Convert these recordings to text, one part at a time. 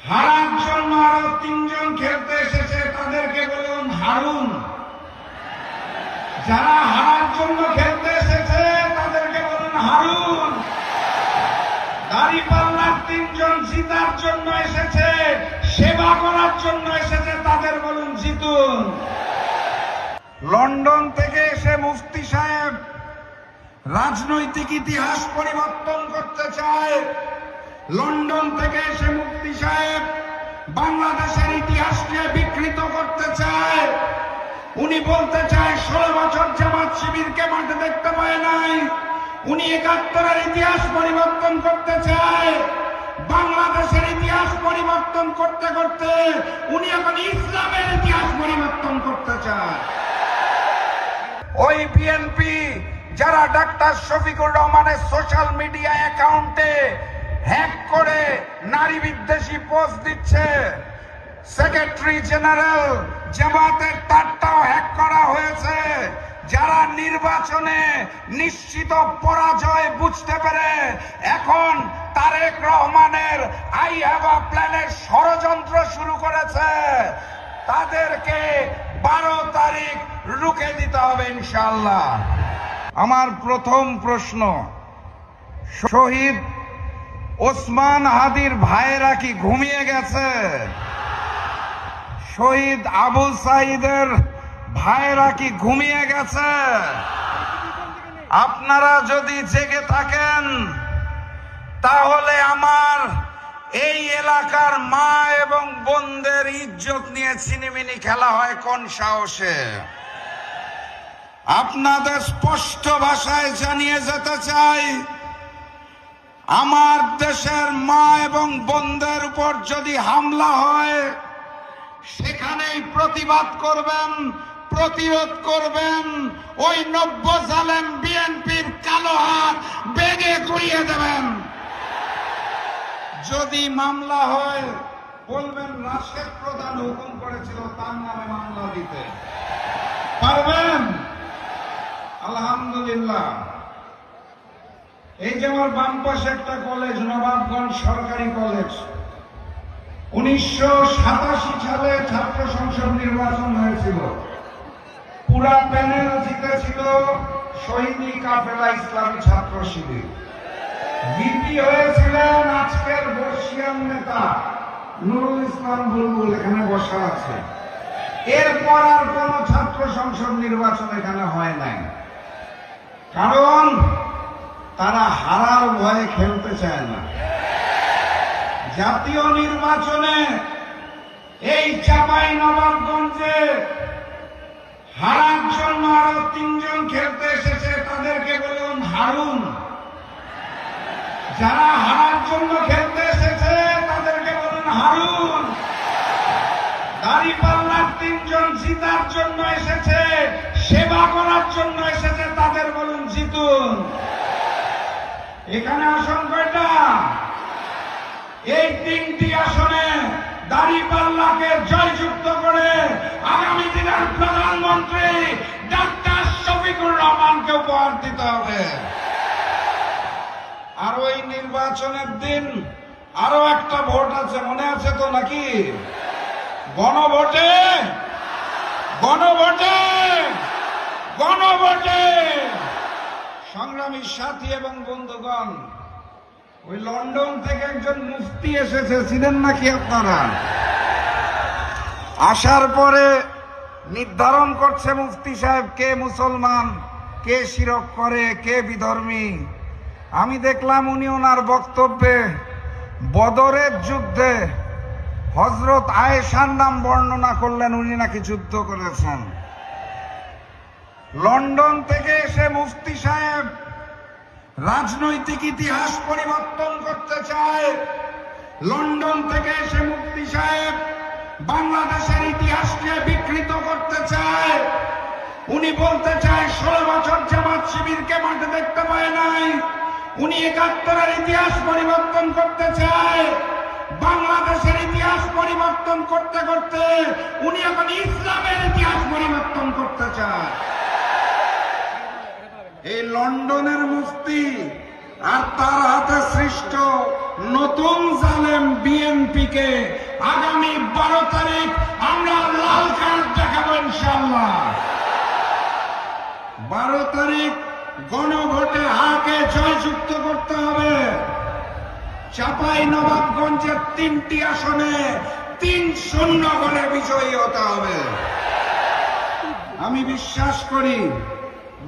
হারার জন্য আরো তিনজন খেলতে এসেছে, তাদেরকে বলুন হারুন। যারা হারার জন্য খেলতে এসেছে তাদেরকে বলুন হারুন। দাঁড়িপাল্লার তিনজন জিতার জন্য এসেছে, সেবা করার জন্য এসেছে, তাদের বলুন জিতুন। লন্ডন থেকে এসে মুফতি সাহেব রাজনৈতিক ইতিহাস পরিবর্তন করতে চায়। লন্ডন থেকে এসে মুফতি সাহেব বাংলাদেশের ইতিহাসকে বিকৃত করতে চায়। উনি বলতে চায় 16 বছর জামাত শিবিরকে মাঠে দেখতে পায় নাই। উনি 71-এর ইতিহাস পরিবর্তন করতে চায়। বাংলাদেশের ইতিহাস পরিবর্তন করতে করতে উনি এখন ইসলামের ইতিহাস পরিবর্তন করতে চায়। ওই বিএনপি যারা ডাক্তার শফিকুর রহমানের সোশ্যাল মিডিয়া অ্যাকাউন্টে হ্যাক করে নারী বিদ্বেষী পোস্ট দিচ্ছে, সেক্রেটারি জেনারেল জামাতের তারটাও হ্যাক করা হয়েছে, যারা নির্বাচনে নিশ্চিত পরাজয় বুঝতে পেরে এখন তারেক রহমানের আই হ্যাভ আ প্ল্যানের ষড়যন্ত্র শুরু করেছে, তাদেরকে 12 তারিখ রুখে দিতে হবে ইনশাআল্লাহ। আমার প্রথম প্রশ্ন, শহীদ ওসমান হাদির ভাইয়েরা কি ঘুমিয়ে গেছে? শহীদ আবু সাইদের ভাইয়েরা কি ঘুমিয়ে গেছে? আপনারা যদি জেগে থাকেন তাহলে আমার এই এলাকার মা এবং বোনদের ইজ্জত নিয়ে ছিনিমিনি খেলা হয় কোন সাহসে? আপনাদের স্পষ্ট ভাষায় জানিয়ে যেতে চাই, আমার দেশের মা এবং বোনদের উপর যদি হামলা হয় সেখানেই প্রতিবাদ করবেন, প্রতিরোধ করবেন। ওই নব্য জালেম বিএনপির কালো হাত বেগে ঘুরিয়ে দেবেন। যদি মামলা হয় বলবেন রাশেদ প্রধান হুকুম করেছিল তার নামে মামলা দিতে। পারবেন? আলহামদুলিল্লাহ। এই যে আমার বাম পাশে একটা কলেজ, নবাবগঞ্জ সরকারি কলেজ, 1987 সালে ছাত্র সংসদ নির্বাচন হয়েছিল। পুরা প্যানেল জিতেছিল শহীদি কাফেলা ইসলামী ছাত্র শিবির। বিপি হয়েছিলেন আজকের বর্ষিয়ান নেতা নুরুল ইসলাম বুলবুল, এখানে বসা আছে। এরপর আর কোন ছাত্র সংসদ নির্বাচন এখানে হয় নাই, কারণ তারা হারার ভয়ে খেলতে চায় না। জাতীয় নির্বাচনে এই চাঁপাইনবাবগঞ্জে হারার জন্য আরো তিনজন খেলতে এসেছে, তাদেরকে বলুন হারুন। যারা হারার জন্য খেলতে এসেছে তাদেরকে বলুন হারুন। দাঁড়িপাল্লার তিনজন জিতার জন্য এসেছে, সেবা করার জন্য এসেছে, তাদের বলুন জিতুন। এখানে আসন কয়টা? এই 3টি আসনে দাঁড়িপাল্লাকে জয়যুক্ত করে আগামী দিনের প্রধানমন্ত্রী ডাক্তার শফিকুর রহমানকে উপহার দিতে হবে। আর ওই নির্বাচনের দিন আরো একটা ভোট আছে, মনে আছে তো নাকি? গণভোটে গণভোটে গণভোটে সংগ্রামী সাথী এবং বন্ধুগণ, ওই লন্ডন থেকে একজন মুফতি এসেছে, ছিলেন নাকি আপনারা? আসার পরে নির্ধারণ করছে মুফতি সাহেব কে মুসলমান, কে শিরক করে, কে বিধর্মী। আমি দেখলাম উনি ওনার বক্তব্যে বদরের যুদ্ধে হযরত আয়েশার নাম বর্ণনা করলেন, উনি নাকি যুদ্ধ করেছেন। লন্ডন থেকে এসে মুফতি সাহেব রাজনৈতিক ইতিহাস পরিবর্তন করতে চায়। লন্ডন থেকে এসে মুফতি সাহেব বাংলাদেশের ইতিহাসকে বিকৃত করতে চায়। উনি বলতে চায় 16 বছর জামাত শিবিরকে মাঠে দেখতে পায় নাই। উনি 71-এর ইতিহাস পরিবর্তন করতে চায়। বাংলাদেশের ইতিহাস পরিবর্তন করতে করতে উনি এখন ইসলামের ইতিহাস পরিবর্তন করতে চায়। এই লন্ডনের মুফতি আর তার হাতে সৃষ্ট নতুন জালেম বিএনপিকে আগামী 12 তারিখ আমরা লাল কার্ড দেখাবো ইনশাআল্লাহ। 12 তারিখ গণভোটে হাকে জয়যুক্ত করতে হবে। চাঁপাইনবাবগঞ্জের 3টি আসনে 3-0 গোলে বিজয়ী হতে হবে। আমি বিশ্বাস করি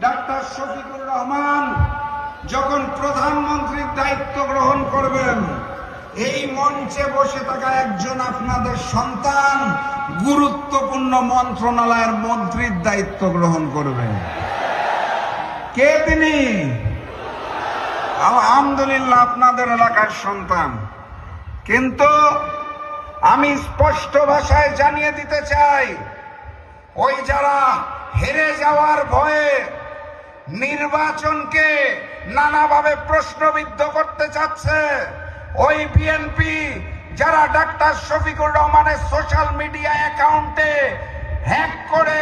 ডাক্তার শফিকুর রহমান যখন প্রধানমন্ত্রীর দায়িত্ব গ্রহণ করবেন, এই মঞ্চে বসে থাকা একজন আপনাদের সন্তান গুরুত্বপূর্ণ মন্ত্রণালয়ের মন্ত্রীর দায়িত্ব গ্রহণ করবেন। কে তিনি? আলহামদুলিল্লাহ আপনাদের এলাকার সন্তান। কিন্তু আমি স্পষ্ট ভাষায় জানিয়ে দিতে চাই, ওই যারা হেরে যাওয়ার ভয়ে নির্বাচনকে নানাভাবে প্রশ্নবিদ্ধ করতে চাচ্ছে, ওই বিএনপি যারা ডাক্তার শফিকুর রহমানের সোশ্যাল মিডিয়া অ্যাকাউন্টে হ্যাক করে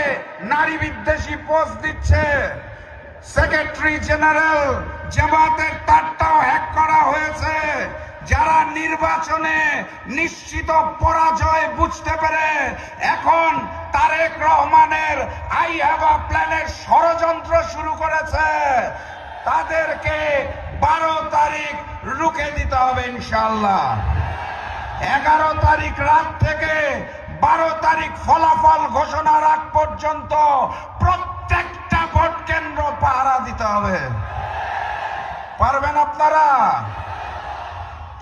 নারী বিদ্বেষী পোস্ট দিচ্ছে, সেক্রেটারি জেনারেল জামাতের তারটাও হ্যাক করা হয়েছে, যারা নির্বাচনে নিশ্চিত পরাজয় বুঝতে পেরে এখন তারেক রহমানের আই হ্যাভ আ প্ল্যানের ষড়যন্ত্র শুরু করেছে, তাদেরকে 12 তারিখ রুখে দিতে হবে ইনশাআল্লাহ। 11 তারিখ রাত থেকে 12 তারিখ ফলাফল ঘোষণার আগ পর্যন্ত প্রত্যেকটা ভোট কেন্দ্র পাহারা দিতে হবে। পারবেন আপনারা?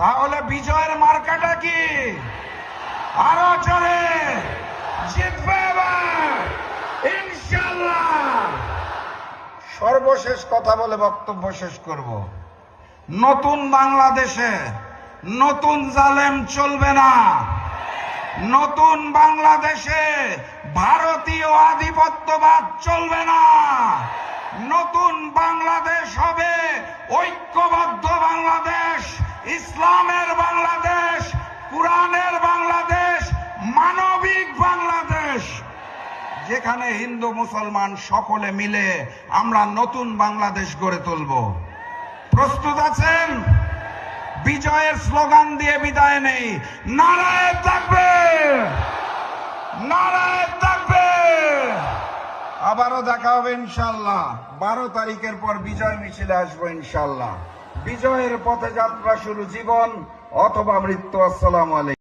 তাহলে বিজয়ের মার্কাটা কি? আরো জোরে জিতবে এবার ইনশাআল্লাহ। সর্বশেষ কথা বলে বক্তব্য শেষ করব। নতুন বাংলাদেশে নতুন জালেম চলবে না। নতুন বাংলাদেশে ভারতীয় আধিপত্যবাদ চলবে না। নতুন বাংলাদেশ হবে ঐক্যবদ্ধ বাংলাদেশ, ইসলামের বাংলাদেশ, কুরআনের বাংলাদেশ, মানবিক বাংলাদেশ, যেখানে হিন্দু মুসলমান সকলে মিলে আমরা নতুন বাংলাদেশ গড়ে তুলব। প্রস্তুত আছেন? বিজয়ের স্লোগান দিয়ে বিদায় নেই। নারায়ে তাকবীর, নারায়ে তাকবীর। আবারও দেখা হবে ইনশাআল্লাহ। 12 তারিখের পর বিজয় মিছিলে আসবো ইনশাআল্লাহ। বিজয়ের পথে যাত্রা শুরু, জীবন অথবা মৃত্যু। আসসালামু আলাইকুম।